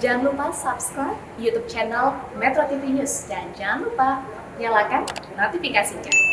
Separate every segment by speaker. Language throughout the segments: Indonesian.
Speaker 1: Jangan lupa subscribe YouTube channel Metro TV News dan jangan lupa nyalakan notifikasinya.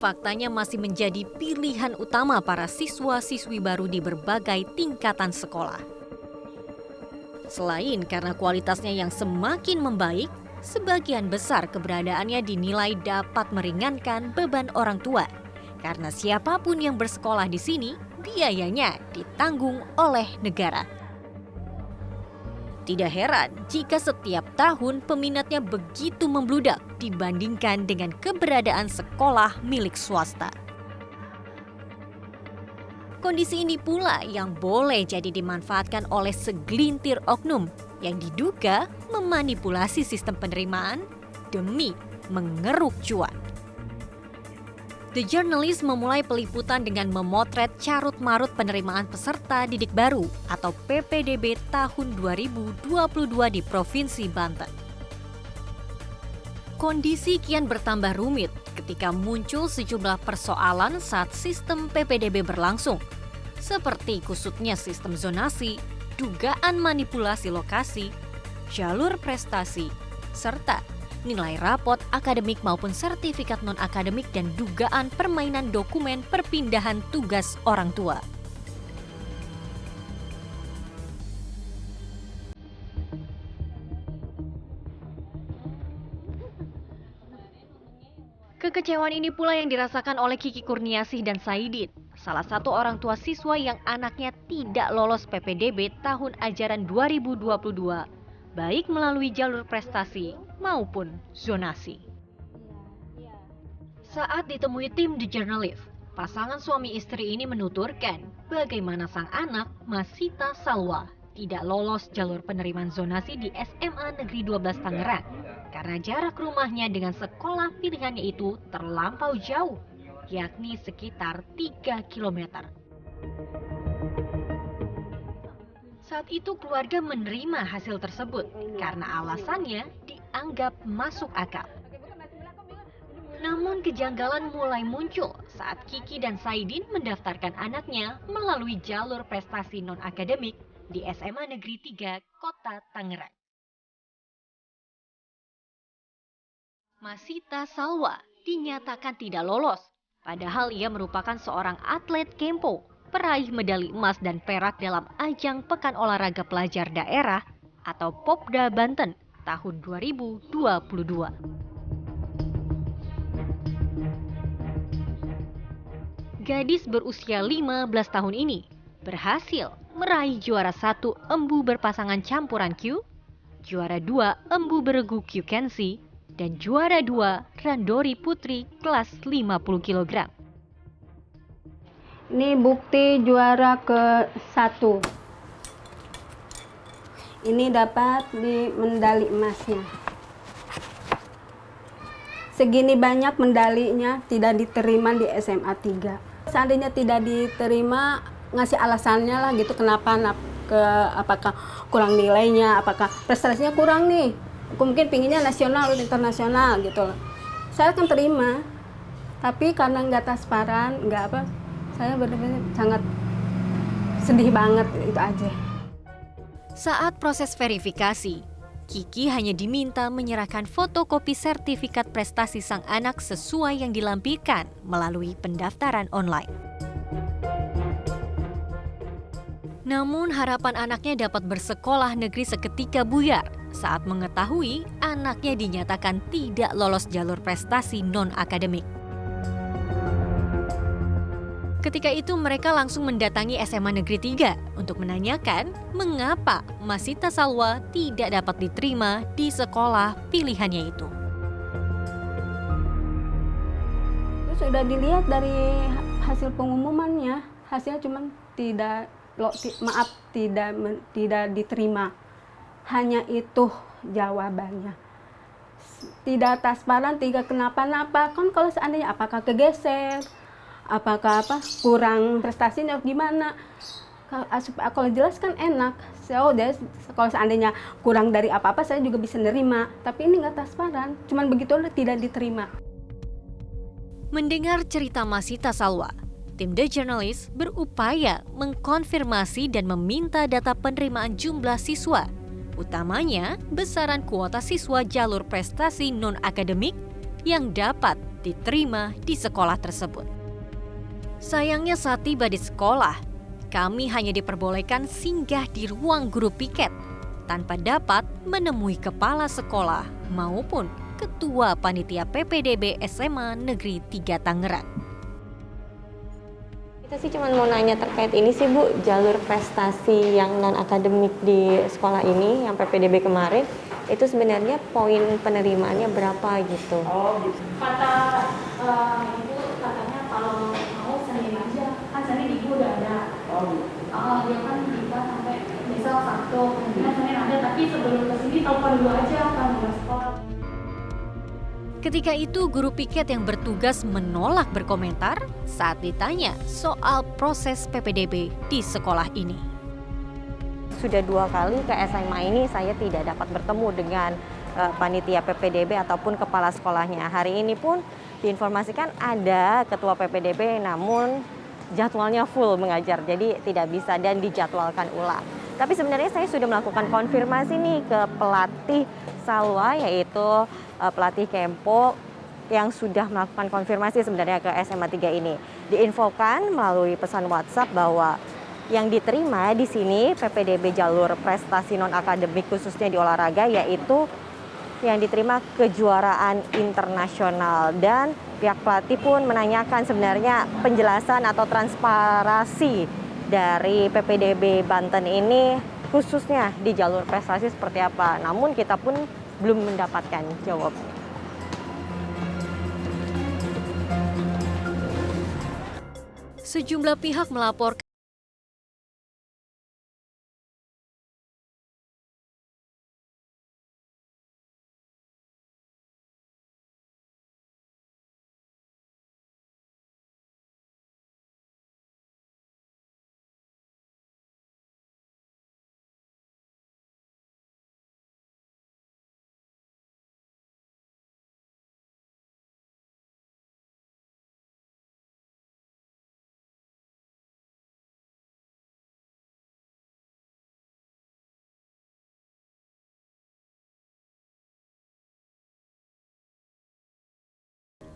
Speaker 2: Faktanya masih menjadi pilihan utama para siswa-siswi baru di berbagai tingkatan sekolah. Selain karena kualitasnya yang semakin membaik, sebagian besar keberadaannya dinilai dapat meringankan beban orang tua. Karena siapapun yang bersekolah di sini, biayanya ditanggung oleh negara. Tidak heran jika setiap tahun peminatnya begitu membludak dibandingkan dengan keberadaan sekolah milik swasta. Kondisi ini pula yang boleh jadi dimanfaatkan oleh segelintir oknum yang diduga memanipulasi sistem penerimaan demi mengeruk cuan. The Journalist memulai peliputan dengan memotret carut-marut penerimaan peserta didik baru atau PPDB tahun 2022 di Provinsi Banten. Kondisi kian bertambah rumit ketika muncul sejumlah persoalan saat sistem PPDB berlangsung, seperti kusutnya sistem zonasi, dugaan manipulasi lokasi, jalur prestasi, serta nilai rapot akademik maupun sertifikat non-akademik dan dugaan permainan dokumen perpindahan tugas orang tua. Kekecewaan ini pula yang dirasakan oleh Kiki Kurniasih dan Saidin, salah satu orang tua siswa yang anaknya tidak lolos PPDB tahun ajaran 2022. Baik melalui jalur prestasi maupun zonasi. Saat ditemui tim The Journalist, pasangan suami istri ini menuturkan bagaimana sang anak Masita Salwa tidak lolos jalur penerimaan zonasi di SMA Negeri 12 Tangerang karena jarak rumahnya dengan sekolah pilihannya itu terlampau jauh, yakni sekitar 3 km. Saat itu keluarga menerima hasil tersebut karena alasannya dianggap masuk akal. Namun kejanggalan mulai muncul saat Kiki dan Saidin mendaftarkan anaknya melalui jalur prestasi non-akademik di SMA Negeri 3 Kota Tangerang. Masita Salwa dinyatakan tidak lolos, padahal ia merupakan seorang atlet Kempo, peraih medali emas dan perak dalam ajang Pekan Olahraga Pelajar Daerah atau Popda Banten tahun 2022. Gadis berusia 15 tahun ini berhasil meraih juara 1 embu berpasangan campuran Q, juara 2 embu beregu Q Kensi, dan juara 2 randori putri kelas 50 kg.
Speaker 3: Ini bukti juara ke-1. Ini dapat di medali emasnya. Segini banyak medalinya tidak diterima di SMA 3. Seandainya tidak diterima, ngasih alasannya lah gitu, kenapa, apakah kurang nilainya, apakah prestasinya kurang nih, mungkin pinginnya nasional atau internasional gitu loh. Saya akan terima, tapi karena nggak transparan, saya benar-benar sangat sedih banget, itu aja.
Speaker 2: Saat proses verifikasi, Kiki hanya diminta menyerahkan fotokopi sertifikat prestasi sang anak sesuai yang dilampirkan melalui pendaftaran online. Namun harapan anaknya dapat bersekolah negeri seketika buyar saat mengetahui anaknya dinyatakan tidak lolos jalur prestasi non-akademik. Ketika itu mereka langsung mendatangi SMA Negeri 3 untuk menanyakan mengapa Masita Salwa tidak dapat diterima di sekolah pilihannya itu.
Speaker 3: Sudah dilihat dari hasil pengumumannya, hasilnya cuma tidak diterima. Hanya itu jawabannya. Tidak transparan, tidak kenapa-napa. Kan kalau seandainya apakah kegeser, apakah kurang prestasinya gimana, kalau jelas kan enak. Kalau seandainya kurang dari apa-apa saya juga bisa nerima, tapi ini nggak transparan, cuman begitu tidak diterima.
Speaker 2: Mendengar cerita Masita Salwa, tim The Journalist berupaya mengkonfirmasi dan meminta data penerimaan jumlah siswa, utamanya besaran kuota siswa jalur prestasi non-akademik yang dapat diterima di sekolah tersebut. Sayangnya saat tiba di sekolah, kami hanya diperbolehkan singgah di ruang guru piket tanpa dapat menemui kepala sekolah maupun ketua panitia PPDB SMA Negeri 3 Tangerang.
Speaker 4: Kita sih cuma mau nanya terkait ini sih Bu, jalur prestasi yang non-akademik di sekolah ini, yang PPDB kemarin, itu sebenarnya poin penerimaannya berapa gitu?
Speaker 1: Oh gitu. Kata Ibu katanya kalau mau Senin aja, kan Senin Ibu udah ada. Oh gitu. Dia kan bisa sampai misal Sabtu, kemudian Senin ada, tapi sebelum kesini telepon dulu aja kan mulai sekolah.
Speaker 2: Ketika itu guru piket yang bertugas menolak berkomentar saat ditanya soal proses PPDB di sekolah ini.
Speaker 4: Sudah 2 kali ke SMA ini saya tidak dapat bertemu dengan panitia PPDB ataupun kepala sekolahnya. Hari ini pun diinformasikan ada ketua PPDB, namun jadwalnya full mengajar, jadi tidak bisa dan dijadwalkan ulang. Tapi sebenarnya saya sudah melakukan konfirmasi nih ke pelatih Salwa, yaitu pelatih Kempo yang sudah melakukan konfirmasi sebenarnya ke SMA 3 ini. Diinfokan melalui pesan WhatsApp bahwa yang diterima di sini PPDB jalur prestasi non-akademik khususnya di olahraga, yaitu yang diterima kejuaraan internasional. Dan pihak pelatih pun menanyakan sebenarnya penjelasan atau transparansi dari PPDB Banten ini khususnya di jalur prestasi seperti apa. Namun kita pun belum mendapatkan jawaban.
Speaker 2: Sejumlah pihak melaporkan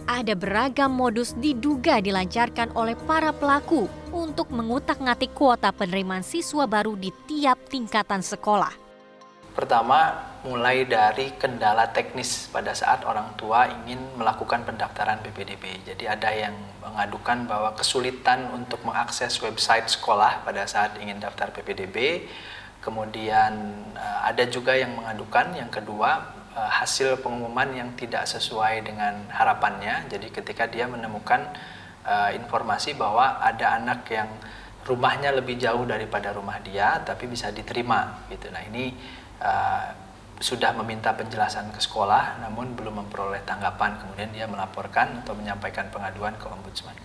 Speaker 2: ada beragam modus diduga dilancarkan oleh para pelaku untuk mengutak-ngatik kuota penerimaan siswa baru di tiap tingkatan sekolah.
Speaker 5: Pertama, mulai dari kendala teknis pada saat orang tua ingin melakukan pendaftaran PPDB. Jadi ada yang mengadukan bahwa kesulitan untuk mengakses website sekolah pada saat ingin daftar PPDB. Kemudian ada juga yang mengadukan, yang kedua, hasil pengumuman yang tidak sesuai dengan harapannya. Jadi ketika dia menemukan informasi bahwa ada anak yang rumahnya lebih jauh daripada rumah dia, tapi bisa diterima gitu. Nah, ini sudah meminta penjelasan ke sekolah, namun belum memperoleh tanggapan. Kemudian dia melaporkan atau menyampaikan pengaduan ke Ombudsman.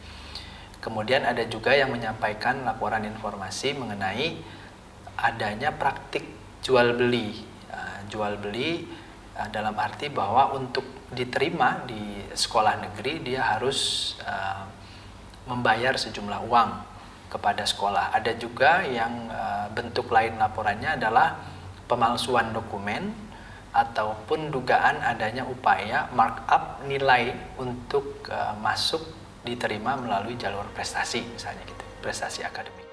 Speaker 5: Kemudian ada juga yang menyampaikan laporan informasi mengenai adanya praktik jual beli. Jual beli dalam arti bahwa untuk diterima di sekolah negeri dia harus membayar sejumlah uang kepada sekolah. Ada juga yang bentuk lain laporannya adalah pemalsuan dokumen ataupun dugaan adanya upaya markup nilai untuk masuk diterima melalui jalur prestasi, misalnya gitu, prestasi akademik.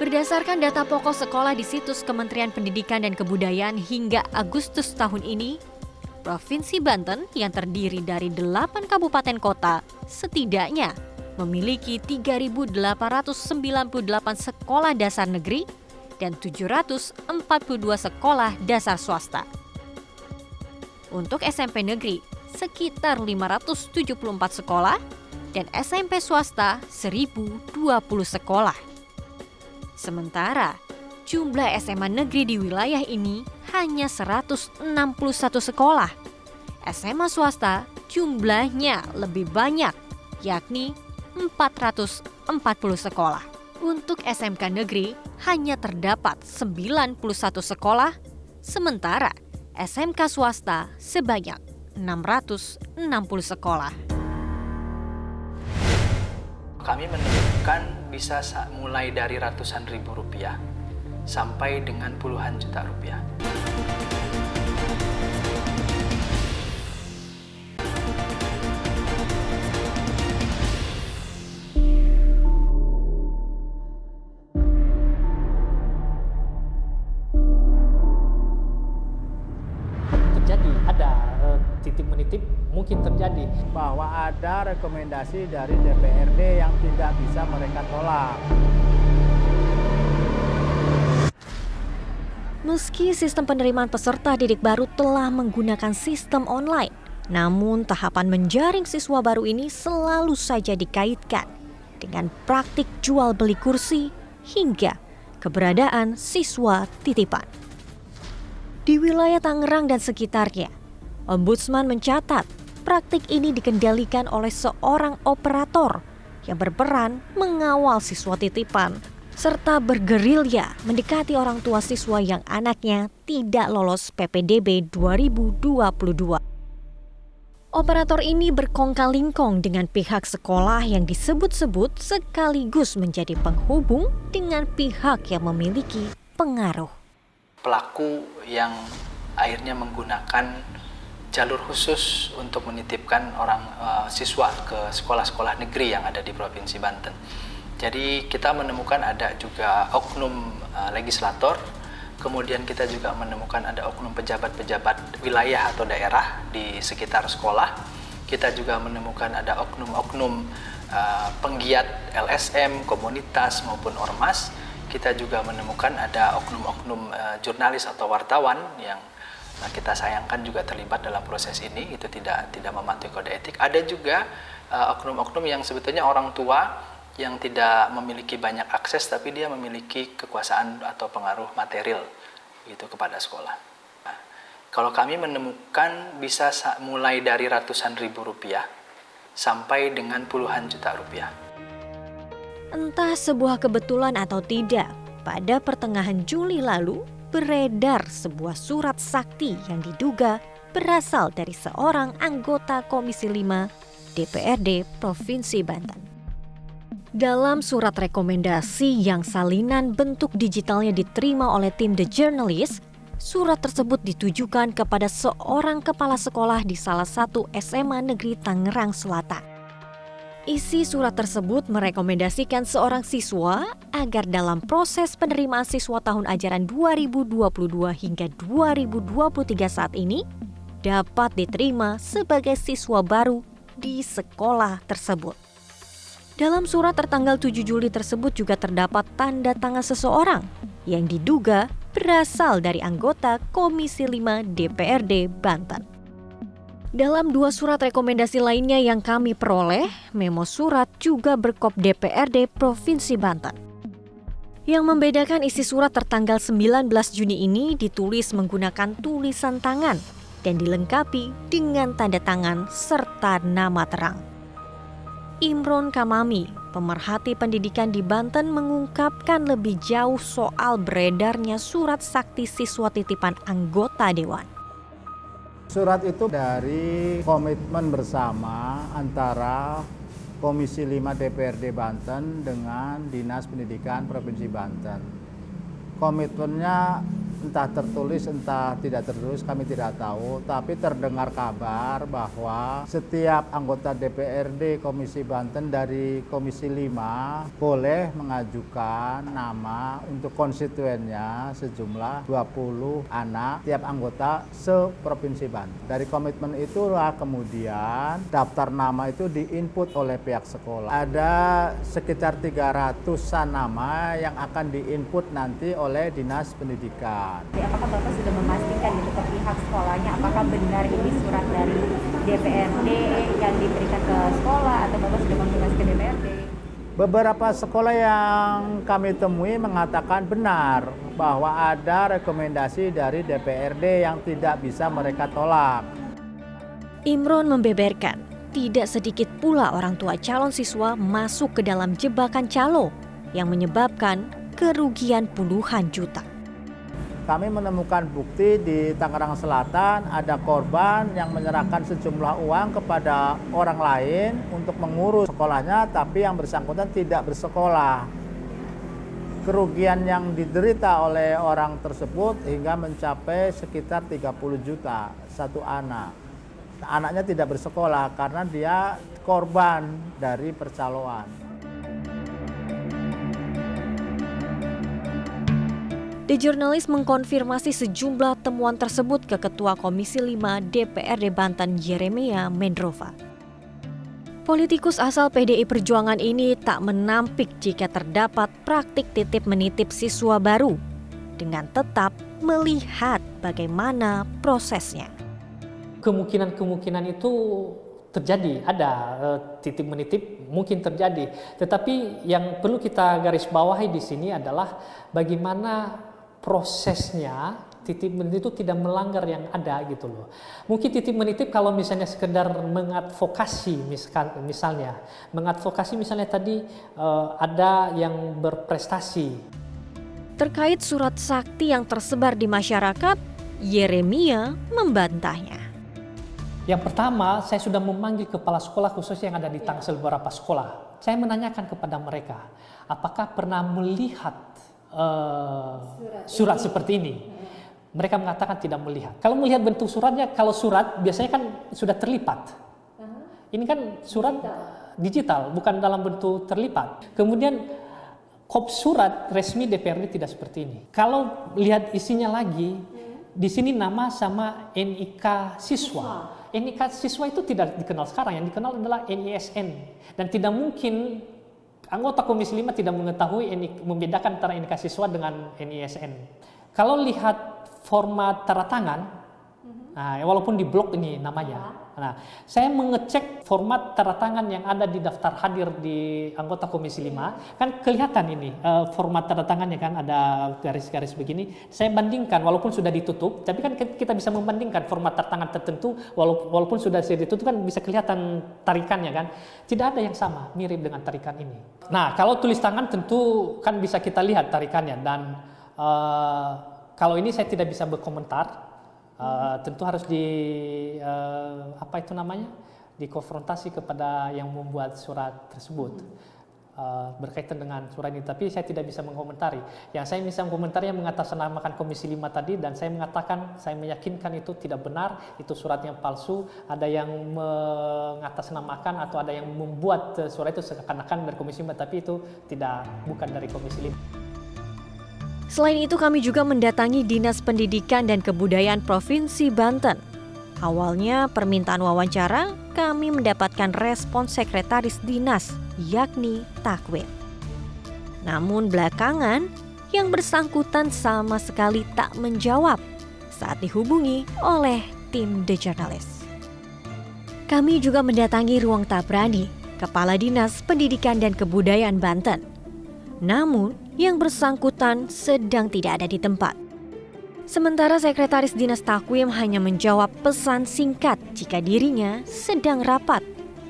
Speaker 2: Berdasarkan data pokok sekolah di situs Kementerian Pendidikan dan Kebudayaan hingga Agustus tahun ini, Provinsi Banten yang terdiri dari 8 kabupaten kota setidaknya memiliki 3.898 sekolah dasar negeri dan 742 sekolah dasar swasta. Untuk SMP negeri, sekitar 574 sekolah dan SMP swasta 1.020 sekolah. Sementara, jumlah SMA negeri di wilayah ini hanya 161 sekolah. SMA swasta jumlahnya lebih banyak, yakni 440 sekolah. Untuk SMK negeri hanya terdapat 91 sekolah, sementara SMK swasta sebanyak 660 sekolah.
Speaker 5: Kami menemukan bisa mulai dari ratusan ribu rupiah sampai dengan puluhan juta rupiah.
Speaker 6: Mungkin terjadi bahwa ada rekomendasi dari DPRD yang tidak bisa mereka tolak.
Speaker 2: Meski sistem penerimaan peserta didik baru telah menggunakan sistem online, namun tahapan menjaring siswa baru ini selalu saja dikaitkan dengan praktik jual beli kursi hingga keberadaan siswa titipan. Di wilayah Tangerang dan sekitarnya, Ombudsman mencatat praktik ini dikendalikan oleh seorang operator yang berperan mengawal siswa titipan serta bergerilya mendekati orang tua siswa yang anaknya tidak lolos PPDB 2022. Operator ini berkongkal-lingkong dengan pihak sekolah yang disebut-sebut sekaligus menjadi penghubung dengan pihak yang memiliki pengaruh.
Speaker 5: Pelaku yang akhirnya menggunakan jalur khusus untuk menitipkan siswa ke sekolah-sekolah negeri yang ada di Provinsi Banten. Jadi kita menemukan ada juga oknum legislator, kemudian kita juga menemukan ada oknum pejabat-pejabat wilayah atau daerah di sekitar sekolah. Kita juga menemukan ada oknum-oknum penggiat LSM, komunitas maupun ormas. Kita juga menemukan ada oknum-oknum jurnalis atau wartawan yang kita sayangkan juga terlibat dalam proses ini, itu tidak mematuhi kode etik. Ada juga oknum-oknum yang sebetulnya orang tua yang tidak memiliki banyak akses, tapi dia memiliki kekuasaan atau pengaruh material gitu kepada sekolah. Nah, kalau kami menemukan bisa mulai dari ratusan ribu rupiah sampai dengan puluhan juta rupiah.
Speaker 2: Entah sebuah kebetulan atau tidak, pada pertengahan Juli lalu, beredar sebuah surat sakti yang diduga berasal dari seorang anggota Komisi 5 DPRD Provinsi Banten. Dalam surat rekomendasi yang salinan bentuk digitalnya diterima oleh tim The Journalist, surat tersebut ditujukan kepada seorang kepala sekolah di salah satu SMA negeri Tangerang Selatan. Isi surat tersebut merekomendasikan seorang siswa agar dalam proses penerimaan siswa tahun ajaran 2022 hingga 2023 saat ini dapat diterima sebagai siswa baru di sekolah tersebut. Dalam surat tertanggal 7 Juli tersebut juga terdapat tanda tangan seseorang yang diduga berasal dari anggota Komisi 5 DPRD Banten. Dalam 2 surat rekomendasi lainnya yang kami peroleh, memo surat juga berkop DPRD Provinsi Banten. Yang membedakan isi surat tertanggal 19 Juni ini ditulis menggunakan tulisan tangan dan dilengkapi dengan tanda tangan serta nama terang. Imron Kamami, pemerhati pendidikan di Banten, mengungkapkan lebih jauh soal beredarnya surat sakti siswa titipan anggota dewan.
Speaker 6: Surat itu dari komitmen bersama antara Komisi 5 DPRD Banten dengan Dinas Pendidikan Provinsi Banten. Komitmennya entah tertulis entah tidak tertulis kami tidak tahu, tapi terdengar kabar bahwa setiap anggota DPRD Komisi Banten dari Komisi 5 boleh mengajukan nama untuk konstituennya sejumlah 20 anak tiap anggota se-Provinsi Banten. Dari komitmen itulah kemudian daftar nama itu diinput oleh pihak sekolah. Ada sekitar 300-an nama yang akan diinput nanti oleh Dinas Pendidikan.
Speaker 4: Apakah Bapak sudah memastikan itu ke pihak sekolahnya, apakah benar ini surat dari DPRD yang diberikan ke sekolah atau Bapak sudah konfirmasi ke DPRD?
Speaker 6: Beberapa sekolah yang kami temui mengatakan benar bahwa ada rekomendasi dari DPRD yang tidak bisa mereka tolak.
Speaker 2: Imron membeberkan, tidak sedikit pula orang tua calon siswa masuk ke dalam jebakan calo yang menyebabkan kerugian puluhan juta.
Speaker 6: Kami menemukan bukti di Tangerang Selatan ada korban yang menyerahkan sejumlah uang kepada orang lain untuk mengurus sekolahnya, tapi yang bersangkutan tidak bersekolah. Kerugian yang diderita oleh orang tersebut hingga mencapai sekitar 30 juta satu anak. Anaknya tidak bersekolah karena dia korban dari percaloan.
Speaker 2: The Journalist mengkonfirmasi sejumlah temuan tersebut ke Ketua Komisi 5 DPRD Banten Yeremia Mendrova. Politikus asal PDI Perjuangan ini tak menampik jika terdapat praktik titip menitip siswa baru dengan tetap melihat bagaimana prosesnya.
Speaker 7: Kemungkinan itu terjadi, ada titip menitip mungkin terjadi. Tetapi yang perlu kita garis bawahi di sini adalah bagaimana prosesnya titip menitip itu tidak melanggar yang ada gitu loh. Mungkin titip menitip kalau misalnya sekedar mengadvokasi misalnya tadi ada yang berprestasi.
Speaker 2: Terkait surat sakti yang tersebar di masyarakat, Yeremia membantahnya.
Speaker 7: Yang pertama, saya sudah memanggil kepala sekolah khusus yang ada di Tangsel beberapa sekolah. Saya menanyakan kepada mereka, apakah pernah melihat surat seperti ini? Mereka mengatakan tidak melihat. Kalau melihat bentuk suratnya, kalau surat biasanya kan sudah terlipat. Ini kan surat digital, bukan dalam bentuk terlipat. Kemudian kop surat resmi DPRD tidak seperti ini. Kalau lihat isinya lagi, di sini nama sama NIK siswa. NIK siswa itu tidak dikenal sekarang, yang dikenal adalah NISN. Dan tidak mungkin anggota Komisi 5 tidak mengetahui membedakan antara NIK siswa dengan NISN. Kalau lihat format tanda tangan, nah, walaupun di blok ini namanya, nah, saya mengecek format tanda tangan yang ada di daftar hadir di anggota Komisi 5, kan kelihatan ini format tanda tangannya kan ada garis-garis begini. Saya bandingkan, walaupun sudah ditutup, tapi kan kita bisa membandingkan format tanda tangan tertentu, walaupun sudah ditutup kan bisa kelihatan tarikannya kan. Tidak ada yang sama, mirip dengan tarikan ini. Nah, kalau tulis tangan tentu kan bisa kita lihat tarikannya, dan kalau ini saya tidak bisa berkomentar. Tentu harus dikonfrontasi kepada yang membuat surat tersebut. berkaitan dengan surat ini, tapi saya tidak bisa mengomentari. Yang saya bisa mengomentari yang mengatasnamakan Komisi 5 tadi, dan saya mengatakan, saya meyakinkan itu tidak benar, itu suratnya palsu, ada yang mengatasnamakan atau ada yang membuat surat itu seakan-akan dari Komisi 5, tapi itu bukan dari Komisi 5.
Speaker 2: Selain itu kami juga mendatangi Dinas Pendidikan dan Kebudayaan Provinsi Banten. Awalnya permintaan wawancara, kami mendapatkan respon sekretaris dinas, yakni Takwim. Namun belakangan, yang bersangkutan sama sekali tak menjawab saat dihubungi oleh tim The Journalist. Kami juga mendatangi Ruang Tabrani, Kepala Dinas Pendidikan dan Kebudayaan Banten. Namun, yang bersangkutan sedang tidak ada di tempat. Sementara Sekretaris Dinas Takwim hanya menjawab pesan singkat jika dirinya sedang rapat,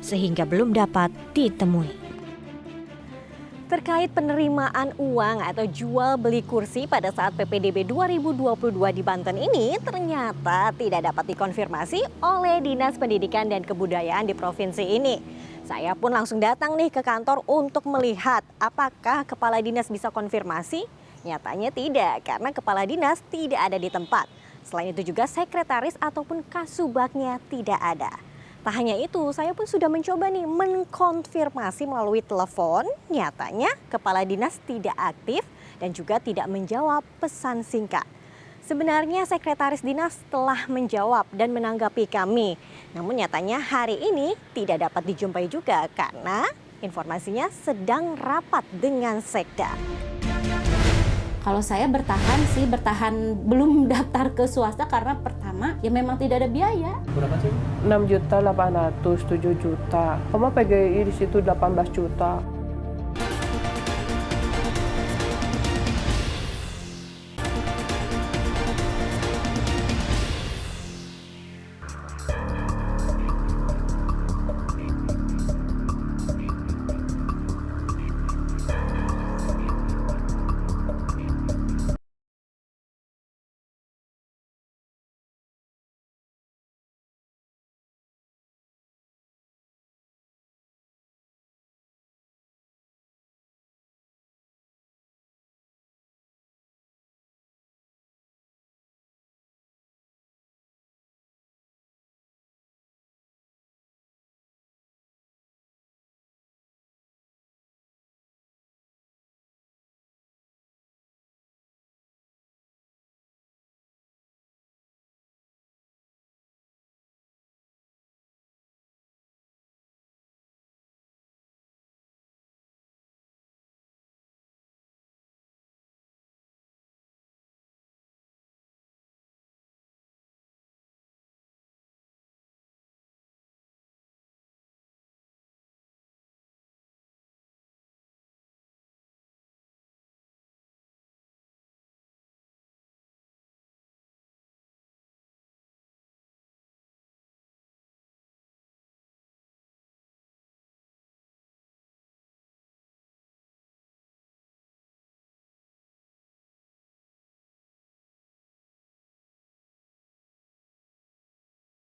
Speaker 2: sehingga belum dapat ditemui.
Speaker 4: Terkait penerimaan uang atau jual beli kursi pada saat PPDB 2022 di Banten ini ternyata tidak dapat dikonfirmasi oleh Dinas Pendidikan dan Kebudayaan di provinsi ini. Saya pun langsung datang nih ke kantor untuk melihat apakah Kepala Dinas bisa konfirmasi. Nyatanya tidak, karena Kepala Dinas tidak ada di tempat. Selain itu juga sekretaris ataupun kasubagnya tidak ada. Tak hanya itu, saya pun sudah mencoba nih mengkonfirmasi melalui telepon. Nyatanya Kepala Dinas tidak aktif dan juga tidak menjawab pesan singkat. Sebenarnya sekretaris dinas telah menjawab dan menanggapi kami. Namun nyatanya hari ini tidak dapat dijumpai juga karena informasinya sedang rapat dengan Sekda.
Speaker 8: Kalau saya bertahan belum daftar ke swasta karena pertama ya memang tidak ada biaya.
Speaker 7: Berapa sih?
Speaker 9: 6.800.000, 7 juta. Kamu PGI di situ 18 juta.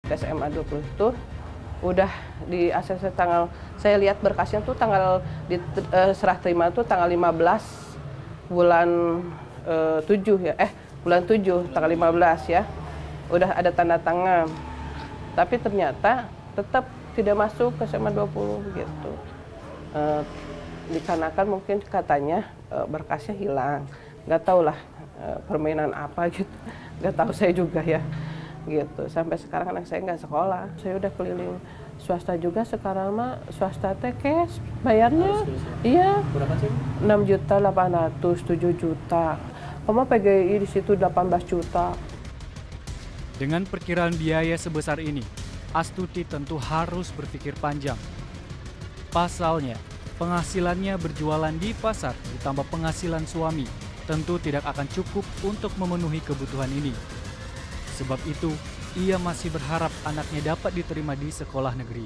Speaker 9: SMA 20 itu udah di ACC tanggal, saya lihat berkasnya tuh tanggal serah terima tuh tanggal 15 bulan 7 ya, bulan 7 tanggal 15 ya, udah ada tanda tangan, tapi ternyata tetap tidak masuk ke SMA 20 gitu. Dikarenakan mungkin katanya berkasnya hilang, nggak tahu lah permainan apa gitu, nggak tahu saya juga ya. Gitu. Sampai sekarang anak saya nggak sekolah. Saya udah keliling swasta juga, sekarang mah swasta teh cash bayarnya. Iya.
Speaker 7: Berapa sih?
Speaker 9: 6.800.000, 7 juta. Kamu PGI di situ 18 juta.
Speaker 10: Dengan perkiraan biaya sebesar ini, Astuti tentu harus berpikir panjang. Pasalnya, penghasilannya berjualan di pasar ditambah penghasilan suami tentu tidak akan cukup untuk memenuhi kebutuhan ini. Sebab itu, ia masih berharap anaknya dapat diterima di sekolah negeri.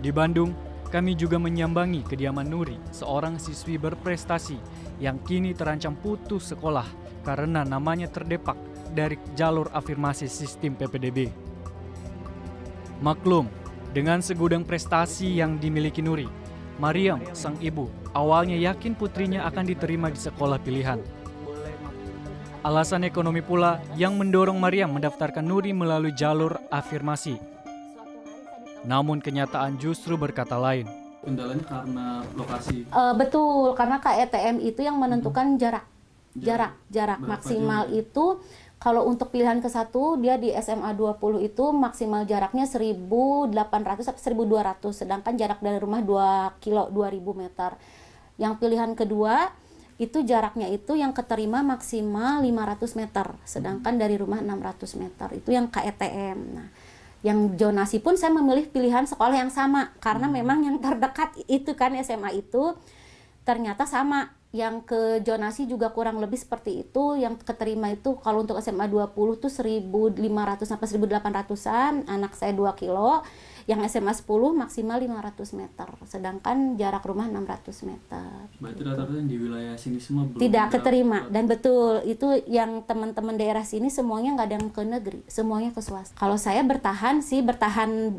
Speaker 10: Di Bandung, kami juga menyambangi kediaman Nuri, seorang siswi berprestasi yang kini terancam putus sekolah karena namanya terdepak dari jalur afirmasi sistem PPDB. Maklum, dengan segudang prestasi yang dimiliki Nuri, Mariam, sang ibu, awalnya yakin putrinya akan diterima di sekolah pilihan. Alasan ekonomi pula yang mendorong Mariam mendaftarkan Nuri melalui jalur afirmasi. Namun kenyataan justru berkata lain.
Speaker 11: Kendalanya karena lokasi.
Speaker 8: Betul, karena KETM itu yang menentukan jarak maksimal
Speaker 11: jauh?
Speaker 8: itu. Kalau untuk pilihan ke-1 dia di SMA 20 itu maksimal jaraknya 1.800 sampai 1.200, sedangkan jarak dari rumah 2 kilo 2.000 meter. Yang pilihan kedua itu jaraknya itu yang keterima maksimal 500 meter, sedangkan dari rumah 600 meter. Itu yang KETM. Nah, yang zonasi pun saya memilih pilihan sekolah yang sama karena memang yang terdekat itu kan SMA itu ternyata sama. Yang ke zonasi juga kurang lebih seperti itu. Yang keterima itu kalau untuk SMA 20 tuh 1.500 sampai 1.800-an, anak saya 2 kilo. Yang SMA 10 maksimal 500 meter, sedangkan jarak rumah 600 meter.
Speaker 11: Berarti rata-rata yang di wilayah sini semua belum
Speaker 8: tidak keterima. Dan betul, itu yang teman-teman daerah sini semuanya nggak ada yang ke negeri, semuanya ke swasta. Kalau saya bertahan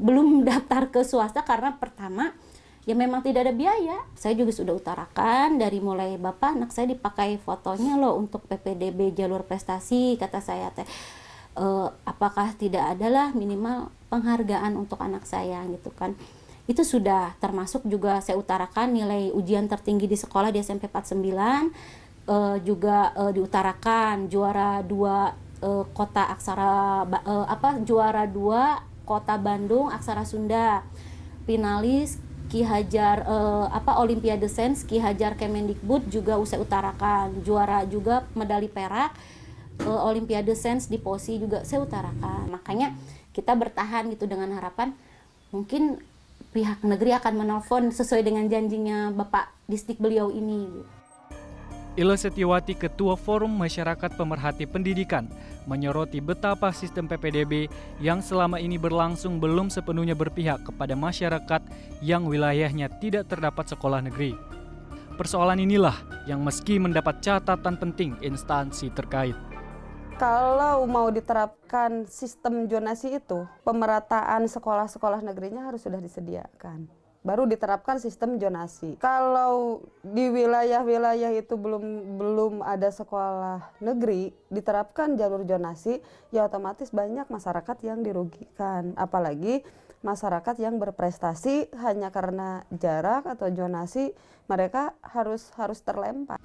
Speaker 8: belum daftar ke swasta karena pertama, ya memang tidak ada biaya. Saya juga sudah utarakan dari mulai bapak anak saya dipakai fotonya loh untuk PPDB jalur prestasi, kata saya teh. Apakah tidak adalah minimal penghargaan untuk anak saya gitu kan. Itu sudah termasuk juga saya utarakan nilai ujian tertinggi di sekolah di SMP 49, juga diutarakan juara 2 kota aksara juara 2 kota Bandung aksara Sunda, finalis Ki Hajar Olimpiade Sains Ki Hajar Kemendikbud juga saya utarakan, juara juga medali perak Olimpiade Sains di POSI juga saya utarakan. Makanya kita bertahan gitu dengan harapan mungkin pihak negeri akan menelpon sesuai dengan janjinya Bapak Distrik beliau ini.
Speaker 10: Ila Setiawati, Ketua Forum Masyarakat Pemerhati Pendidikan, menyoroti betapa sistem PPDB yang selama ini berlangsung belum sepenuhnya berpihak kepada masyarakat yang wilayahnya tidak terdapat sekolah negeri. Persoalan inilah yang meski mendapat catatan penting instansi terkait.
Speaker 3: Kalau mau diterapkan sistem zonasi itu, pemerataan sekolah-sekolah negerinya harus sudah disediakan. Baru diterapkan sistem zonasi. Kalau di wilayah-wilayah itu belum ada sekolah negeri, diterapkan jalur zonasi, ya otomatis banyak masyarakat yang dirugikan. Apalagi masyarakat yang berprestasi hanya karena jarak atau zonasi, mereka harus terlempar.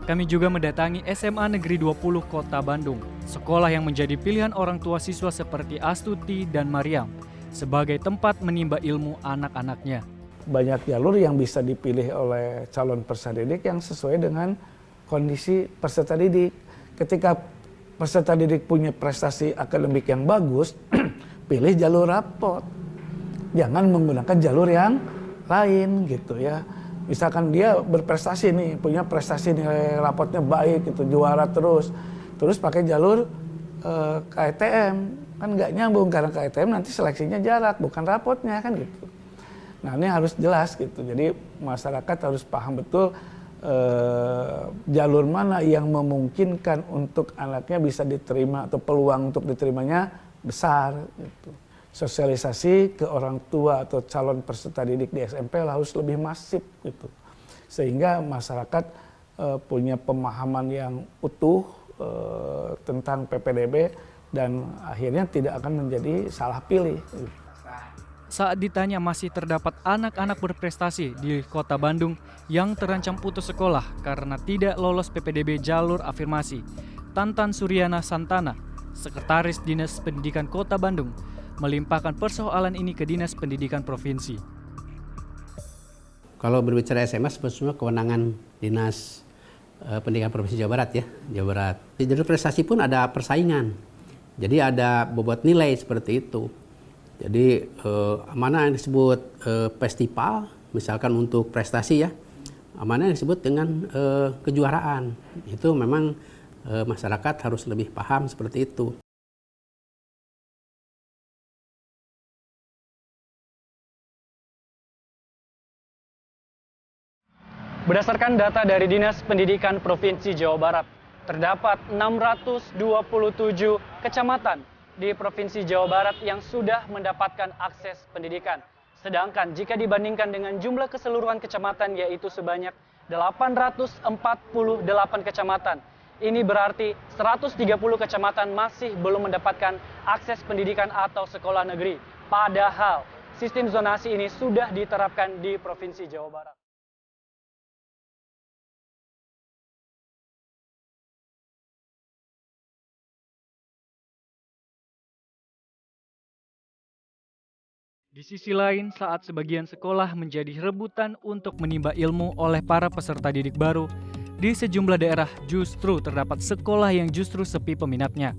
Speaker 10: Kami juga mendatangi SMA Negeri 20 Kota Bandung, sekolah yang menjadi pilihan orang tua siswa seperti Astuti dan Mariam, sebagai tempat menimba ilmu anak-anaknya.
Speaker 12: Banyak jalur yang bisa dipilih oleh calon peserta didik yang sesuai dengan kondisi peserta didik. Ketika peserta didik punya prestasi akademik yang bagus, pilih jalur rapot. Jangan menggunakan jalur yang lain gitu ya. Misalkan dia berprestasi nih, punya prestasi nilai rapotnya baik, gitu, juara terus pakai jalur KETM, kan nggak nyambung karena KETM nanti seleksinya jarak, bukan rapotnya kan gitu. Nah ini harus jelas gitu, jadi masyarakat harus paham betul jalur mana yang memungkinkan untuk anaknya bisa diterima atau peluang untuk diterimanya besar gitu. Sosialisasi ke orang tua atau calon peserta didik di SMP harus lebih masif gitu, sehingga masyarakat punya pemahaman yang utuh tentang PPDB dan akhirnya tidak akan menjadi salah pilih.
Speaker 10: Saat ditanya masih terdapat anak-anak berprestasi di Kota Bandung yang terancam putus sekolah karena tidak lolos PPDB jalur afirmasi, Tantan Suryana Santana, Sekretaris Dinas Pendidikan Kota Bandung, melimpahkan persoalan ini ke Dinas Pendidikan Provinsi.
Speaker 13: Kalau berbicara SMA sebetulnya kewenangan Dinas Pendidikan Provinsi Jawa Barat ya, Jawa Barat. Di jalur prestasi pun ada persaingan. Jadi ada bobot nilai seperti itu. Jadi mana yang disebut festival, misalkan untuk prestasi ya, mana yang disebut dengan kejuaraan. Itu memang masyarakat harus lebih paham seperti itu.
Speaker 10: Berdasarkan data dari Dinas Pendidikan Provinsi Jawa Barat, terdapat 627 kecamatan di Provinsi Jawa Barat yang sudah mendapatkan akses pendidikan. Sedangkan jika dibandingkan dengan jumlah keseluruhan kecamatan yaitu sebanyak 848 kecamatan. Ini berarti 130 kecamatan masih belum mendapatkan akses pendidikan atau sekolah negeri. Padahal sistem zonasi ini sudah diterapkan di Provinsi Jawa Barat. Di sisi lain, saat sebagian sekolah menjadi rebutan untuk menimba ilmu oleh para peserta didik baru, di sejumlah daerah justru terdapat sekolah yang justru sepi peminatnya.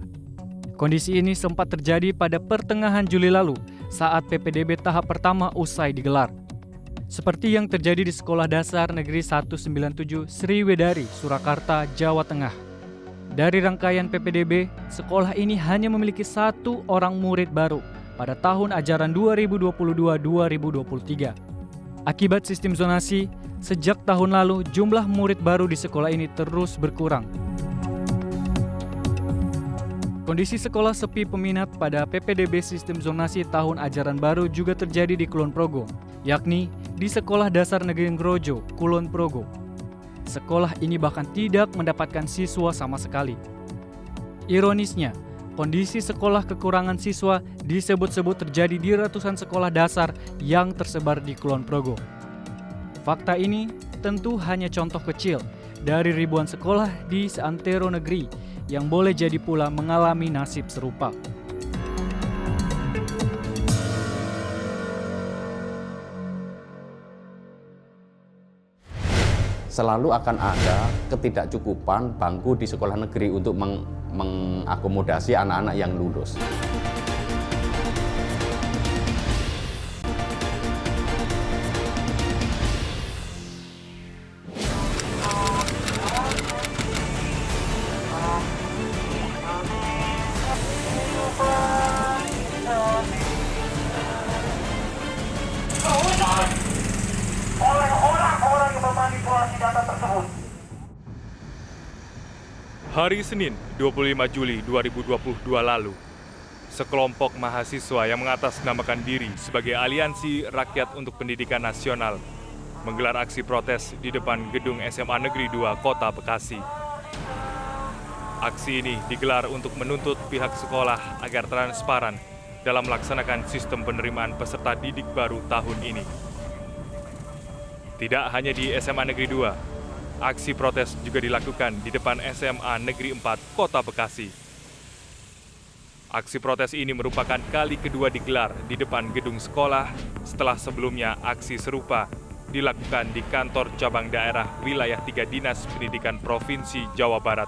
Speaker 10: Kondisi ini sempat terjadi pada pertengahan Juli lalu saat PPDB tahap pertama usai digelar. Seperti yang terjadi di Sekolah Dasar Negeri 197 Sriwedari, Surakarta, Jawa Tengah. Dari rangkaian PPDB, sekolah ini hanya memiliki 1 orang murid baru pada tahun ajaran 2022-2023. Akibat sistem zonasi, sejak tahun lalu jumlah murid baru di sekolah ini terus berkurang. Kondisi sekolah sepi peminat pada PPDB sistem zonasi tahun ajaran baru juga terjadi di Kulon Progo, yakni di Sekolah Dasar Negeri Ngrojo, Kulon Progo. Sekolah ini bahkan tidak mendapatkan siswa sama sekali. Ironisnya, kondisi sekolah kekurangan siswa disebut-sebut terjadi di ratusan sekolah dasar yang tersebar di Kulon Progo. Fakta ini tentu hanya contoh kecil dari ribuan sekolah di seantero negeri yang boleh jadi pula mengalami nasib serupa.
Speaker 14: Selalu akan ada ketidakcukupan bangku di sekolah negeri untuk mengakomodasi anak-anak yang lulus.
Speaker 15: Hari Senin, 25 Juli 2022 lalu, sekelompok mahasiswa yang mengatasnamakan diri sebagai Aliansi Rakyat untuk Pendidikan Nasional menggelar aksi protes di depan gedung SMA Negeri 2 Kota Bekasi. Aksi ini digelar untuk menuntut pihak sekolah agar transparan dalam melaksanakan sistem penerimaan peserta didik baru tahun ini. Tidak hanya di SMA Negeri 2, aksi protes juga dilakukan di depan SMA Negeri 4 Kota Bekasi. Aksi protes ini merupakan kali kedua digelar di depan gedung sekolah setelah sebelumnya aksi serupa dilakukan di kantor cabang daerah wilayah 3 Dinas Pendidikan Provinsi Jawa Barat.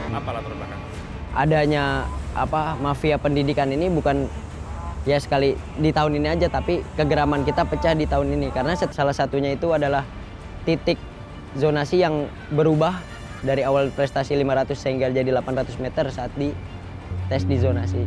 Speaker 15: Apa latar belakang?
Speaker 16: Adanya mafia pendidikan ini bukan ya sekali di tahun ini aja, tapi kegeraman kita pecah di tahun ini karena salah satunya itu adalah titik zonasi yang berubah dari awal prestasi 500 sehingga jadi 800 meter saat di tes di zonasi.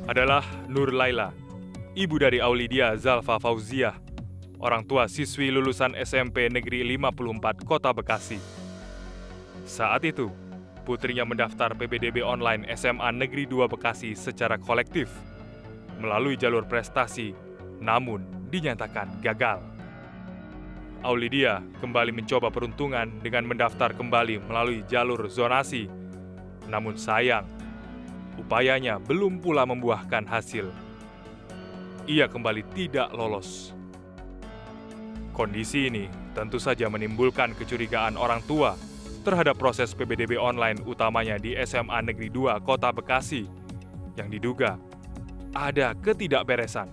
Speaker 15: Adalah Nur Laila, ibu dari Aulidia Zalfa Fauziah, orang tua siswi lulusan SMP Negeri 54 Kota Bekasi. Saat itu, putrinya mendaftar PPDB online SMA Negeri 2 Bekasi secara kolektif melalui jalur prestasi, namun dinyatakan gagal. Aulidia kembali mencoba peruntungan dengan mendaftar kembali melalui jalur zonasi. Namun sayang, upayanya belum pula membuahkan hasil. Ia kembali tidak lolos. Kondisi ini tentu saja menimbulkan kecurigaan orang tua terhadap proses PPDB online utamanya di SMA Negeri 2 Kota Bekasi yang diduga ada ketidakberesan.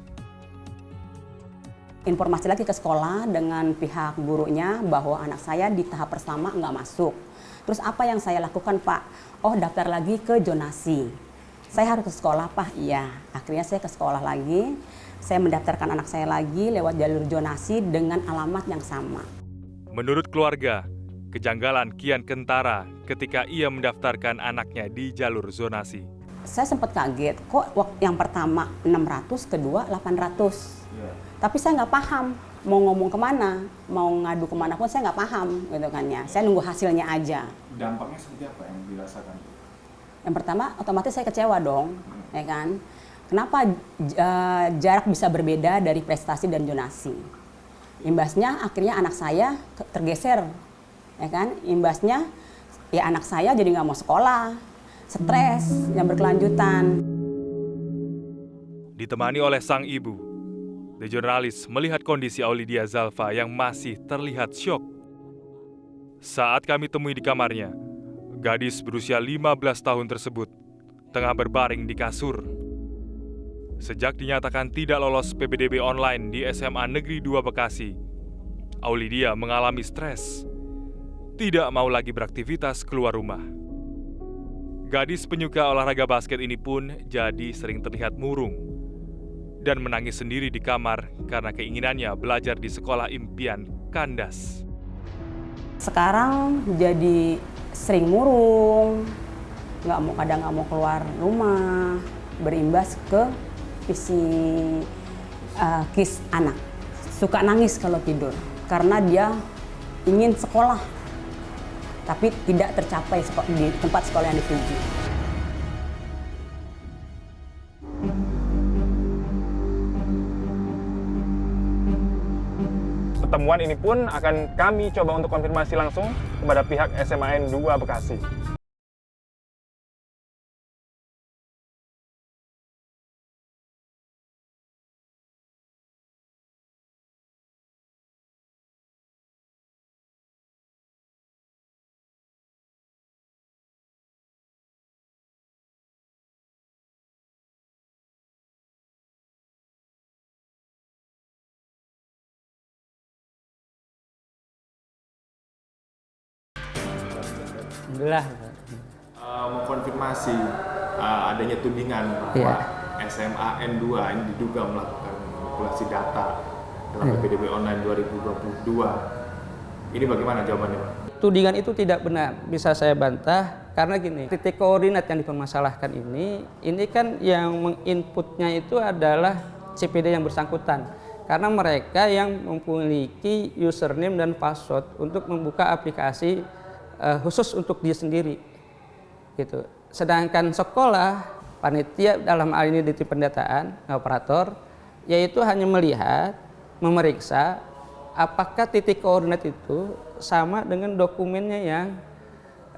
Speaker 17: Informasi lagi ke sekolah dengan pihak gurunya bahwa anak saya di tahap pertama nggak masuk. Terus apa yang saya lakukan, Pak? Oh, daftar lagi ke zonasi. Saya harus ke sekolah, Pak? Iya. Akhirnya saya ke sekolah lagi. Saya mendaftarkan anak saya lagi lewat jalur zonasi dengan alamat yang sama.
Speaker 15: Menurut keluarga, kejanggalan kian kentara ketika ia mendaftarkan anaknya di jalur zonasi.
Speaker 17: Saya sempat kaget, kok yang pertama 600, kedua 800. Tapi saya nggak paham mau ngomong kemana, mau ngadu kemana pun saya nggak paham gitu kan ya. Saya nunggu hasilnya aja.
Speaker 18: Dampaknya seperti apa yang dirasakan?
Speaker 17: Yang pertama otomatis saya kecewa dong, ya kan. Kenapa jarak bisa berbeda dari prestasi dan zonasi? Imbasnya akhirnya anak saya tergeser, ya kan. Imbasnya ya anak saya jadi nggak mau sekolah, stres yang berkelanjutan.
Speaker 15: Ditemani oleh sang ibu, The Jurnalis melihat kondisi Aulidia Zalfa yang masih terlihat syok. Saat kami temui di kamarnya, gadis berusia 15 tahun tersebut tengah berbaring di kasur. Sejak dinyatakan tidak lolos PPDB online di SMA Negeri 2 Bekasi, Aulidia mengalami stres, tidak mau lagi beraktivitas keluar rumah. Gadis penyuka olahraga basket ini pun jadi sering terlihat murung dan menangis sendiri di kamar karena keinginannya belajar di sekolah impian kandas.
Speaker 17: Sekarang jadi sering murung, kadang nggak mau keluar rumah, berimbas ke psikis anak. Suka nangis kalau tidur karena dia ingin sekolah, tapi tidak tercapai di tempat sekolah yang dituju.
Speaker 18: Pertemuan ini pun akan kami coba untuk konfirmasi langsung kepada pihak SMAN 2 Bekasi.
Speaker 19: Alhamdulillah.
Speaker 18: Mengkonfirmasi adanya tudingan bahwa SMAN 2 ini diduga melakukan manipulasi data dalam PPDB online 2022. Ini bagaimana jawabannya, Pak?
Speaker 19: Tudingan itu tidak benar, bisa saya bantah karena gini, titik koordinat yang dipermasalahkan ini kan yang menginputnya itu adalah CPD yang bersangkutan. Karena mereka yang memiliki username dan password untuk membuka aplikasi khusus untuk dia sendiri, gitu. Sedangkan sekolah, panitia dalam hal ini di tim pendataan, operator, yaitu hanya melihat, memeriksa apakah titik koordinat itu sama dengan dokumennya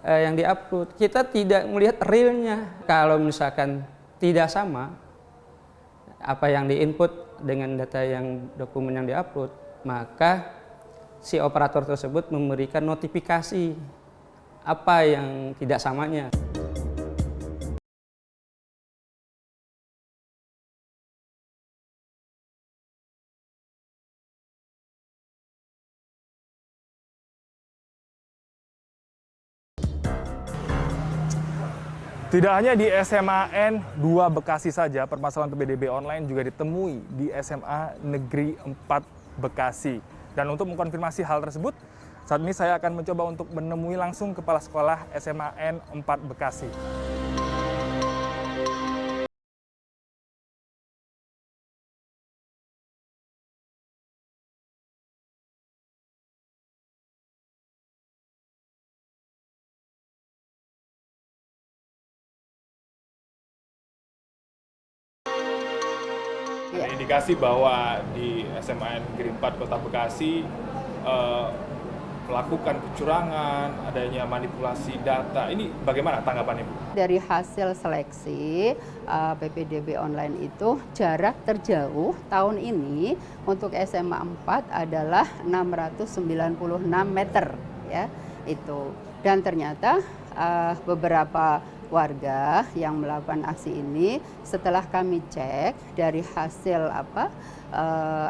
Speaker 19: yang diupload. Kita tidak melihat realnya. Kalau misalkan tidak sama apa yang diinput dengan data yang dokumen yang diupload, maka si operator tersebut memberikan notifikasi apa yang tidak samanya.
Speaker 18: Tidak hanya di SMAN 2 Bekasi saja, permasalahan PPDB online juga ditemui di SMA Negeri 4 Bekasi. Dan untuk mengkonfirmasi hal tersebut, saat ini saya akan mencoba untuk menemui langsung Kepala Sekolah SMAN 4 Bekasi. Ada indikasi bahwa di SMAN Negeri 4 Kota Bekasi melakukan kecurangan, adanya manipulasi data. Ini bagaimana tanggapannya, Bu?
Speaker 20: Dari hasil seleksi PPDB online itu jarak terjauh tahun ini untuk SMA 4 adalah 696 meter ya itu. Dan ternyata beberapa warga yang melakukan aksi ini setelah kami cek dari hasil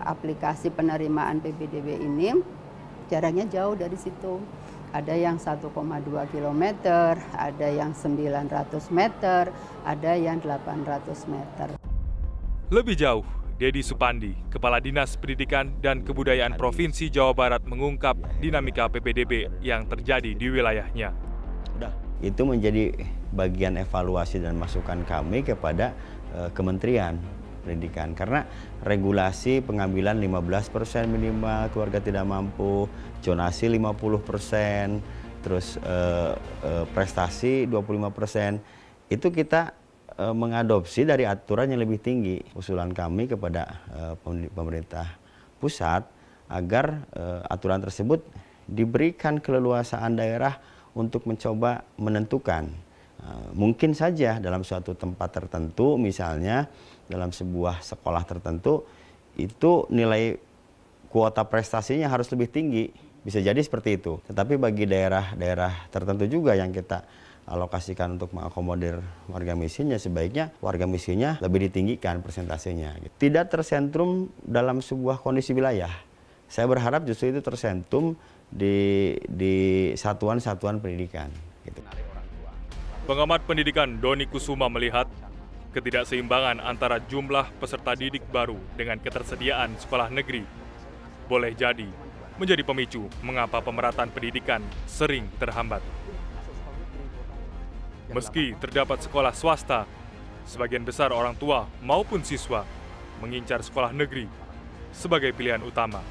Speaker 20: aplikasi penerimaan PPDB ini jaraknya jauh dari situ. Ada yang 1,2 km, ada yang 900 meter, ada yang 800 meter.
Speaker 15: Lebih jauh, Dedi Supandi, Kepala Dinas Pendidikan dan Kebudayaan Provinsi Jawa Barat mengungkap dinamika PPDB yang terjadi di wilayahnya.
Speaker 21: Itu menjadi bagian evaluasi dan masukan kami kepada Kementerian Pendidikan, karena regulasi pengambilan 15% minimal keluarga tidak mampu, zonasi 50%, terus prestasi 25%, itu kita mengadopsi dari aturan yang lebih tinggi. Usulan kami kepada pemerintah pusat agar aturan tersebut diberikan keleluasaan daerah untuk mencoba menentukan. Mungkin saja dalam suatu tempat tertentu, misalnya dalam sebuah sekolah tertentu, itu nilai kuota prestasinya harus lebih tinggi. Bisa jadi seperti itu. Tetapi bagi daerah-daerah tertentu juga yang kita alokasikan untuk mengakomodir warga miskinnya, sebaiknya warga miskinnya lebih ditinggikan persentasenya. Tidak tersentrum dalam sebuah kondisi wilayah. Saya berharap justru itu tersentrum di satuan-satuan pendidikan. Gitu.
Speaker 15: Pengamat pendidikan Doni Kusuma melihat ketidakseimbangan antara jumlah peserta didik baru dengan ketersediaan sekolah negeri boleh jadi menjadi pemicu mengapa pemerataan pendidikan sering terhambat. Meski terdapat sekolah swasta, sebagian besar orang tua maupun siswa mengincar sekolah negeri sebagai pilihan utama.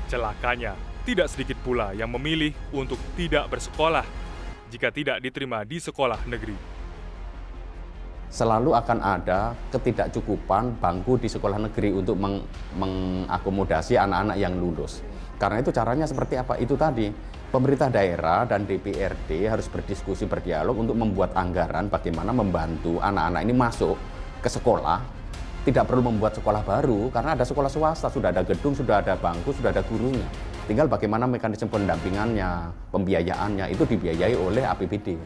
Speaker 15: Celakanya, tidak sedikit pula yang memilih untuk tidak bersekolah jika tidak diterima di sekolah negeri.
Speaker 14: Selalu akan ada ketidakcukupan bangku di sekolah negeri untuk mengakomodasi anak-anak yang lulus. Karena itu caranya seperti apa? Itu tadi, pemerintah daerah dan DPRD harus berdiskusi, berdialog untuk membuat anggaran bagaimana membantu anak-anak ini masuk ke sekolah. Tidak perlu membuat sekolah baru, karena ada sekolah swasta, sudah ada gedung, sudah ada bangku, sudah ada gurunya. Tinggal bagaimana mekanisme pendampingannya, pembiayaannya, itu dibiayai oleh APBD.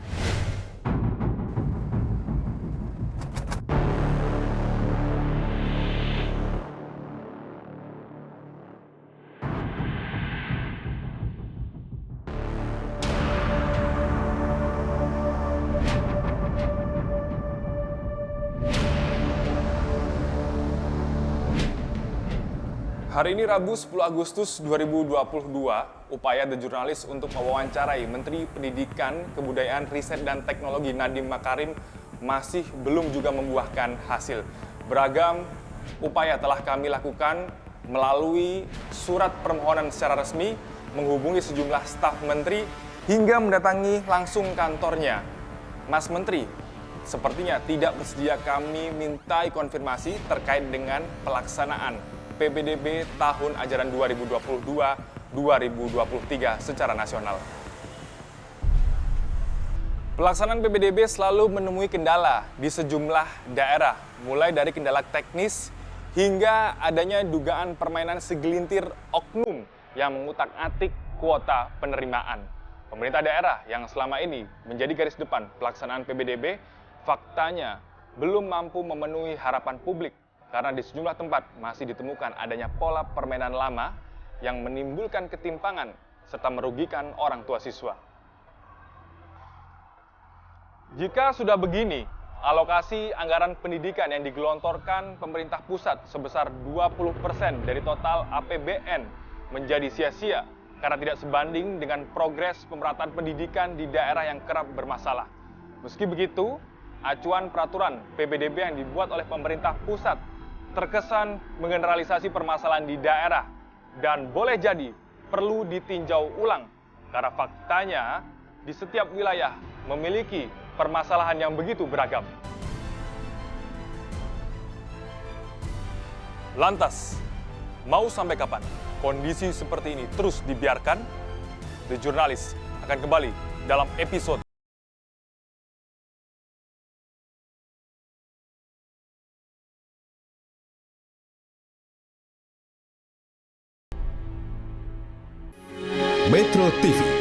Speaker 18: Hari ini Rabu 10 Agustus 2022, upaya The Jurnalis untuk mewawancarai Menteri Pendidikan, Kebudayaan, Riset, dan Teknologi Nadiem Makarim masih belum juga membuahkan hasil. Beragam upaya telah kami lakukan melalui surat permohonan secara resmi, menghubungi sejumlah staf menteri, hingga mendatangi langsung kantornya. Mas Menteri, sepertinya tidak bersedia kami mintai konfirmasi terkait dengan pelaksanaan PPDB tahun ajaran 2022-2023 secara nasional. Pelaksanaan PPDB selalu menemui kendala di sejumlah daerah, mulai dari kendala teknis hingga adanya dugaan permainan segelintir oknum yang mengutak-atik kuota penerimaan. Pemerintah daerah yang selama ini menjadi garis depan pelaksanaan PPDB, faktanya belum mampu memenuhi harapan publik. Karena di sejumlah tempat masih ditemukan adanya pola permainan lama yang menimbulkan ketimpangan serta merugikan orang tua siswa. Jika sudah begini, alokasi anggaran pendidikan yang digelontorkan pemerintah pusat sebesar 20% dari total APBN menjadi sia-sia karena tidak sebanding dengan progres pemerataan pendidikan di daerah yang kerap bermasalah. Meski begitu, acuan peraturan PPDB yang dibuat oleh pemerintah pusat terkesan mengeneralisasi permasalahan di daerah dan boleh jadi perlu ditinjau ulang karena faktanya di setiap wilayah memiliki permasalahan yang begitu beragam. Lantas, mau sampai kapan kondisi seperti ini terus dibiarkan, The Jurnalis akan kembali dalam episode
Speaker 1: Metro TV